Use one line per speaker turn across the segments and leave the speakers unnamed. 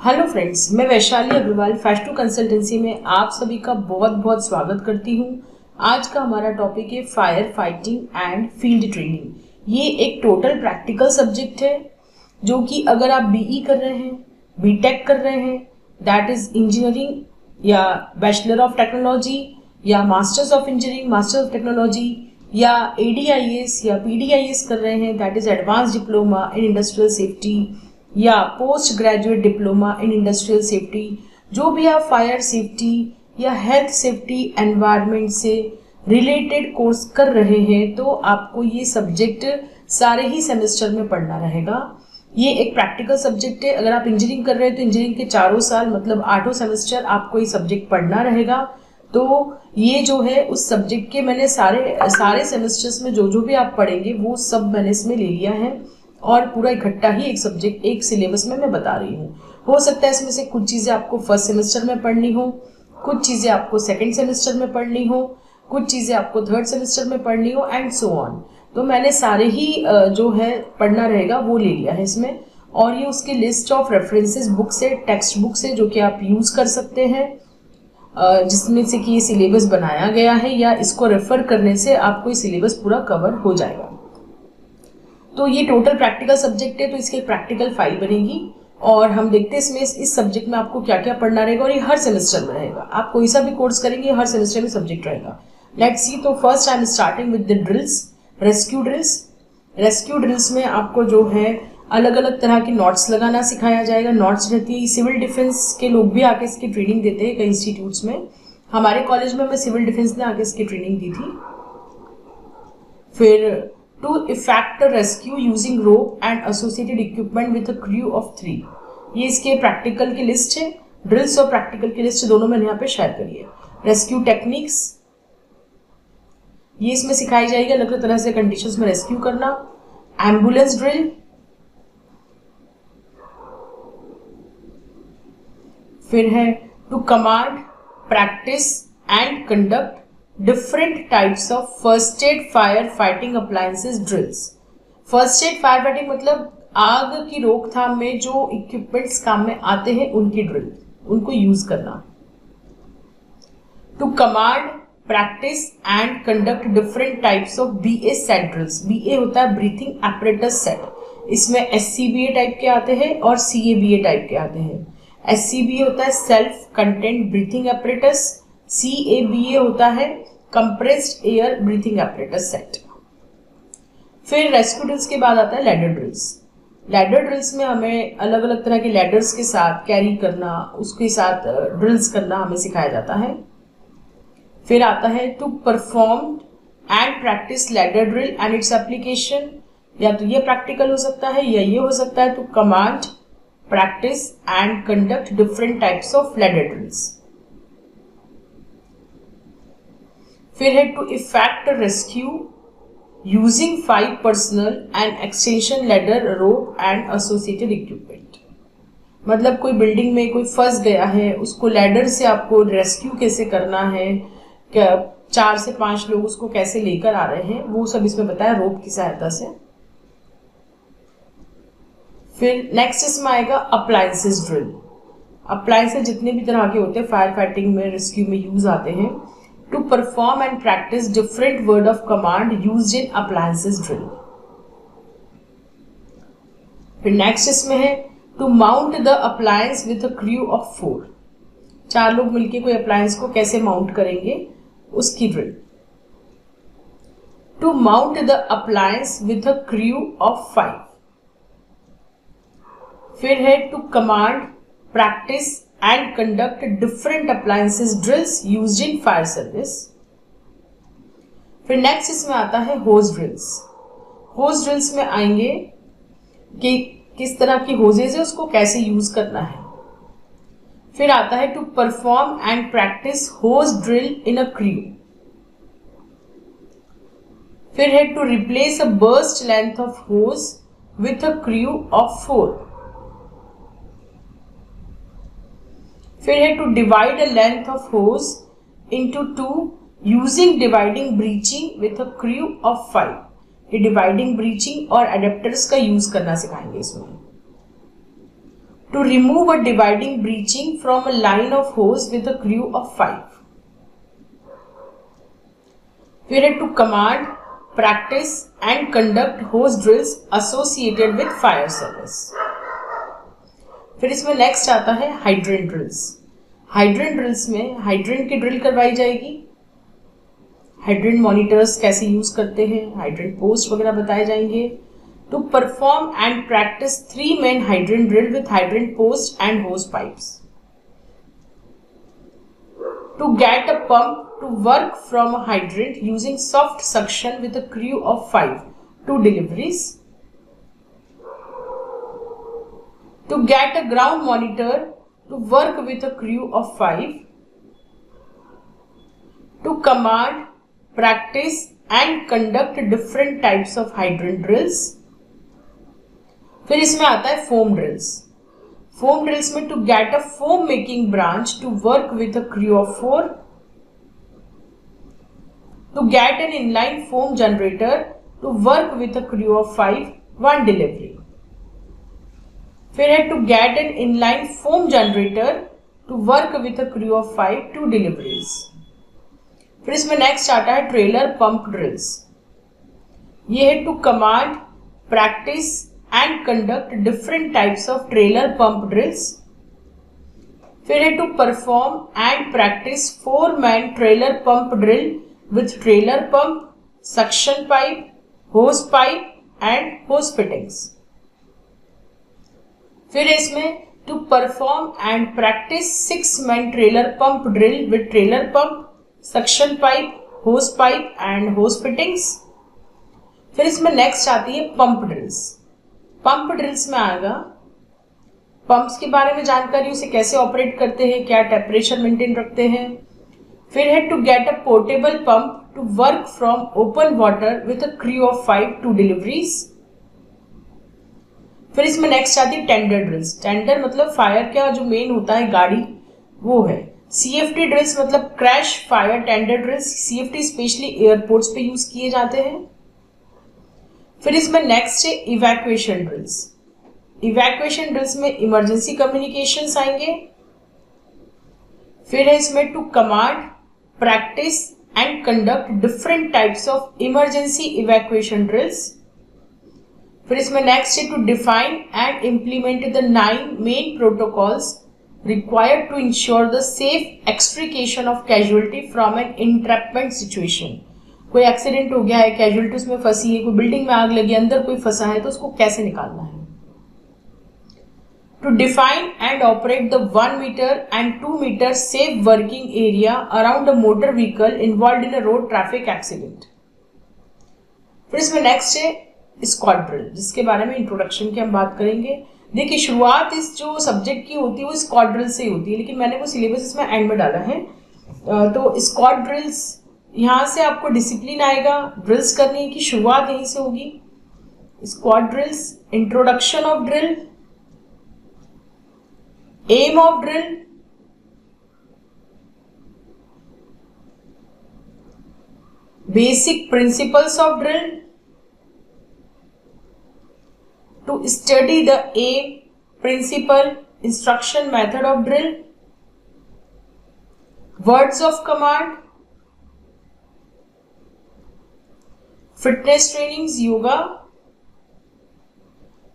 Hello friends, मैं Vaishali Agarwal फैश to consultancy में आप सभी का बहुत बहुत स्वागत करती हूँ। आज का हमारा टॉपिक है fire fighting and field training. ये एक टोटल प्रैक्टिकल सब्जेक्ट है जो कि अगर आप बीई कर रहे हैं, बीटेक कर रहे हैं, दैट इज इंजीनियरिंग या बैचलर ऑफ टेक्नोलॉजी या masters of engineering, masters of technology या एडीआईएस या पीडीआईएस कर रहे हैं, that is advance diploma in industrial safety या post graduate diploma in industrial safety, जो भी आप फायर सेफ्टी या हेल्थ सेफ्टी एनवायरनमेंट से रिलेटेड कोर्स कर रहे हैं तो आपको ये सब्जेक्ट सारे ही सेमेस्टर में पढ़ना रहेगा। ये एक प्रैक्टिकल सब्जेक्ट है। अगर आप इंजीनियरिंग कर रहे हैं तो इंजीनियरिंग के 4 साल मतलब 8 सेमेस्टर आपको ये सब्जेक्ट पढ़ना रहेगा। तो ये जो है उस सब्जेक्ट के मैंने सारे सेमेस्टर्स में जो भी आप पढ़ेंगे वो सब मैंने इसमें ले लिया है और पूरा इकट्ठा ही एक सब्जेक्ट एक सिलेबस में मैं बता रही हूँ। हो सकता है इसमें से कुछ चीज़ें आपको फर्स्ट सेमेस्टर में पढ़नी हो, कुछ चीज़ें आपको सेकंड सेमेस्टर में पढ़नी हो, कुछ चीज़ें आपको थर्ड सेमेस्टर में पढ़नी हो एंड सो ऑन। तो मैंने सारे ही जो है पढ़ना रहेगा वो ले लिया है इसमें। और ये उसकी लिस्ट ऑफ रेफरेंसेस बुक्स है, टेक्स्ट बुक्स है जो कि आप यूज़ कर सकते हैं, जिसमें से कि ये सिलेबस बनाया गया है या इसको रेफर करने से आपको ये सिलेबस पूरा कवर हो जाएगा। तो ये टोटल प्रैक्टिकल सब्जेक्ट है तो इसकी एक प्रैक्टिकल फाइल बनेगी और हम देखते हैं इसमें इस सब्जेक्ट में आपको क्या क्या पढ़ना रहेगा और ये हर सेमेस्टर में रहेगा। आप कोई सा भी कोर्स करेंगे हर सेमेस्टर में सब्जेक्ट रहेगा। Let's see. तो first I am starting with the drills, rescue drills. Rescue drills में आपको जो है अलग अलग तरह की नॉट्स लगाना सिखाया जाएगा। नॉट्स रहती है, सिविल डिफेंस के लोग भी आके इसकी ट्रेनिंग देते हैं कई इंस्टीट्यूट्स में। हमारे कॉलेज में हमें सिविल डिफेंस ने आके इसकी ट्रेनिंग दी थी। फिर to effect a rescue using rope and associated equipment with a crew of 3। ये इसके प्रैक्टिकल की लिस्ट है। ड्रिल्स और प्रैक्टिकल की लिस्ट दोनों मैंने यहाँ पे शेयर करी है। रेस्क्यू टेक्निक्स, ये इसमें सिखाई जाएगी अलग अलग तरह से कंडीशंस में रेस्क्यू करना। एम्बुलेंस ड्रिल, फिर है to command, practice and conduct different types of first aid fire fighting appliances drills. First aid fire fighting मतलब आग की रोकथाम में जो इक्विपमेंट्स काम में आते हैं उनकी ड्रिल, उनको यूज करना। To command, practice and conduct different types of BA set drills. BA होता है ब्रीथिंग एपरेटस सेट। इसमें एससीबीए टाइप के आते हैं और सीएबीए टाइप के आते हैं। एससीबीए होता है self content breathing apparatus, CABA होता है compressed air breathing apparatus set. फिर रेस्क्यू ड्रिल्स के बाद आता है लैडर ड्रिल्स। लैडर ड्रिल्स में हमें अलग अलग तरह के लैडर्स के साथ कैरी करना, उसके साथ ड्रिल्स करना हमें सिखाया जाता है। फिर आता है to perform and practice ladder drill and its application. या तो ये प्रैक्टिकल हो सकता है या ये हो सकता है to command, practice and conduct different types of ladder drills. फिर है to effect rescue using 5 personal and extension ladder, rope and associated equipment. मतलब कोई बिल्डिंग में कोई फंस गया है, उसको लैडर से आपको रेस्क्यू कैसे करना है, 4 से 5 लोग उसको कैसे लेकर आ रहे हैं, वो सब इसमें बताया रोप की सहायता से। फिर नेक्स्ट इसमें आएगा अप्लायंसेस ड्रिल। अप्लायंसेस जितने भी तरह के होते हैं फायर फाइटिंग में, रेस्क्यू में यूज आते हैं। To perform and practice different word of command used in appliances drill। फिर नेक्स्ट इसमें है to mount the appliance with a crew of 4। 4 लोग मिलके कोई अप्लायंस को कैसे माउंट करेंगे उसकी drill. To mount the appliance with a crew of 5। फिर है to command, practice and conduct different appliances drills used in fire service। फिर नेक्स्ट इसमें आता है होज ड्रिल्स। होज ड्रिल्स में आएंगे कि किस तरह की होजेज है उसको कैसे यूज करना है। फिर आता है to perform and practice hose drill in a crew. फिर है to replace a burst length of hose with a crew of 4। फिर है to divide a length of hose into 2 using dividing breeching with a crew of 5। ये dividing breeching और adaptors का use करना सिखाएंगे इसमें। To remove a dividing breaching from a line of hose with a crew of 5. फिर है to command, practice and conduct hose drills associated with fire service. फिर इसमें नेक्स्ट आता है हाइड्रेंट ड्रिल्स. हाइड्रेंट ड्रिल्स में हाइड्रेंट की drill करवाई जाएगी. हाइड्रेंट मॉनिटर्स कैसे यूज करते हैं, हाइड्रेंट पोस्ट वगैरह बताए जाएंगे. To perform and practice 3 main hydrant drill with hydrant post and hose pipes. To get a pump to work from a hydrant using soft suction with a crew of 5, 2 deliveries. To get a ground monitor to work with a crew of 5. To command, practice and conduct different types of hydrant drills. फिर इसमें आता है foam drills. Foam drills में to get a foam making branch to work with a crew of 4. To get an inline foam generator to work with a crew of 5, 1 delivery. फिर है to get an inline foam generator to work with a crew of 5, 2 deliveries. फिर इसमें next आता है trailer pump drills. ये है to command, practice and conduct different types of trailer pump drills. फिर है to perform and practice 4-man trailer pump drill with trailer pump, suction pipe, hose pipe and hose fittings. फिर इसमें to perform and practice 6-man trailer pump drill with trailer pump, suction pipe, hose pipe and hose fittings. फिर इसमें next आती है pump drills. Pump drills में आएगा pumps के बारे में जानकारी, उसे कैसे ऑपरेट करते हैं, क्या टेम्परेचर मेंटेन रखते हैं. फिर है to get a portable pump to work from open water with a crew of 5, 2 deliveries. फिर इसमें नेक्स्ट आती है टेंडर ड्रिल्स. टेंडर मतलब फायर का जो मेन होता है गाड़ी, वो है. CFT ड्रिल्स मतलब crash fire tender drills. CFT specially airports पे यूज किए जाते हैं. फिर इसमें नेक्स्ट है इवैक्यूएशन ड्रिल्स. इवैक्यूएशन ड्रिल्स में इमरजेंसी कम्युनिकेशंस आएंगे. फिर है इसमें to command, practice and conduct different types of emergency evacuation drills. फिर इसमें नेक्स्ट है to define and implement the 9 main protocols required to ensure the safe extrication of casualty from an entrapment situation. कोई accident हो गया है, casualty उसमें फंसी है, कोई बिल्डिंग में आग लगी, अंदर कोई फंसा है, तो उसको कैसे निकालना है. To define and operate the 1 metre and 2 metre safe working area around a motor vehicle involve in a road traffic accident. फिर इसमें नेक्स्ट है स्क्वाड ड्रिल, जिसके बारे में इंट्रोडक्शन की हम बात करेंगे. देखिए, शुरुआत इस जो सब्जेक्ट की होती है वो स्क्वाड ड्रिल से ही होती है, लेकिन मैंने वो सिलेबस इसमें एंड में डाला है. तो स्क्वाड ड्रिल्स, यहां से आपको डिसिप्लिन आएगा, ड्रिल्स करने की शुरुआत यहीं से होगी. Squad drills, introduction of drill, aim of drill, basic principles of drill, to study the aim, principle, instruction, method of drill, words of command, fitness trainings, yoga,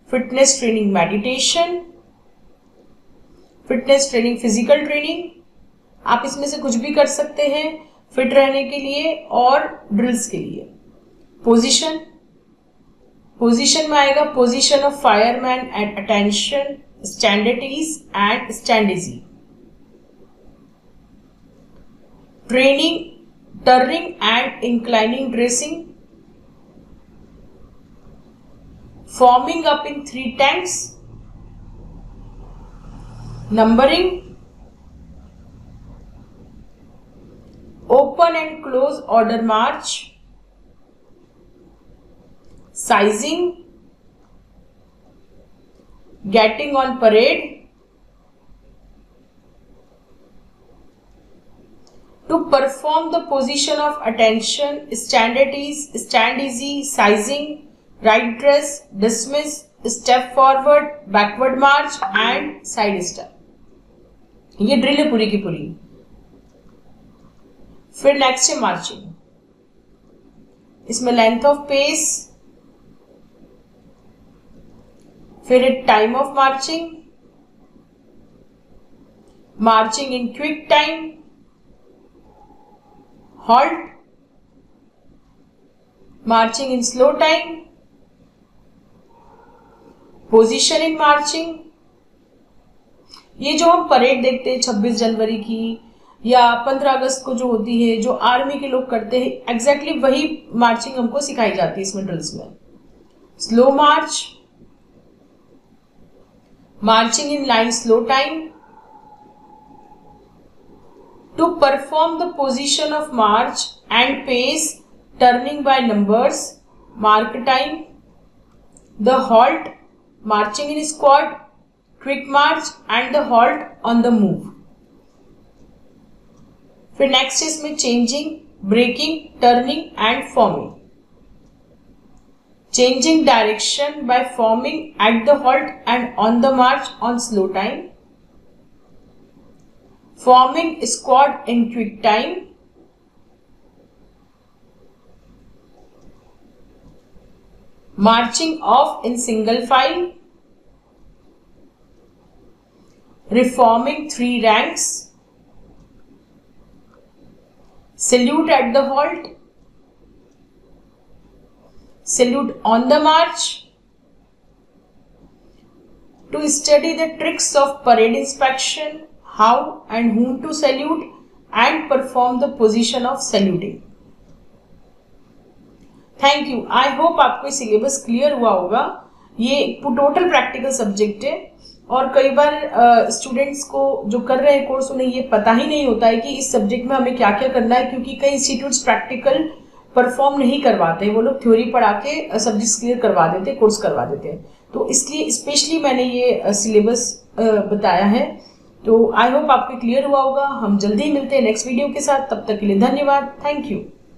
fitness training meditation, fitness training physical training. आप इसमें से कुछ भी कर सकते हैं fit रहने के लिए और ड्रिल्स के लिए. पोजीशन, पोजीशन में आएगा position of fireman at attention, stand at ease and stand easy. Training, turning and inclining dressing, forming up in 3 tanks, numbering, open and close order march, sizing, getting on parade. To perform the position of attention, stand at ease, stand easy, sizing, right dress, dismiss, step forward, backward March and side step. ये drill है पूरी की पूरी। फिर next है marching. इसमें length of pace, फिर time of marching, marching in quick time, halt, marching in slow time, position in marching. ये जो हम परेड देखते हैं 26 जनवरी की या 15 अगस्त को जो होती है, जो आर्मी के लोग करते हैं, एग्जैक्टली वही मार्चिंग हमको सिखाई जाती है इसमें ड्रिल्स में। Slow March, marching in line slow time, to perform the position of march and pace, turning by numbers, mark time, the halt, marching in squad, quick march and the halt on the move. फिर next इसमें changing, breaking, turning and forming. Changing direction by forming at the halt and on the march on slow time, forming squad in quick time, marching off in single file, reforming 3 ranks, salute at the halt, salute on the march, to study the tricks of parade inspection, how and whom to salute and perform the position of saluting. Thank you. I hope आपको syllabus clear हुआ होगा। ये total practical subject है और कई बार students को जो कर रहे हैं कोर्स उन्हें ये पता ही नहीं होता है कि इस सब्जेक्ट में हमें क्या क्या करना है, क्योंकि कई इंस्टीट्यूट्स प्रैक्टिकल परफॉर्म नहीं करवाते, वो लोग थ्योरी पढ़ा के सब्जेक्ट्स क्लियर करवा देते, कोर्स करवा देते हैं। तो इसलिए स्पेशली मैंने ये सिलेबस बताया है। तो आई होप आपको क्लियर हुआ होगा। हम जल्दी ही मिलते हैं नेक्स्ट वीडियो के साथ। तब तक के लिए धन्यवाद। Thank you.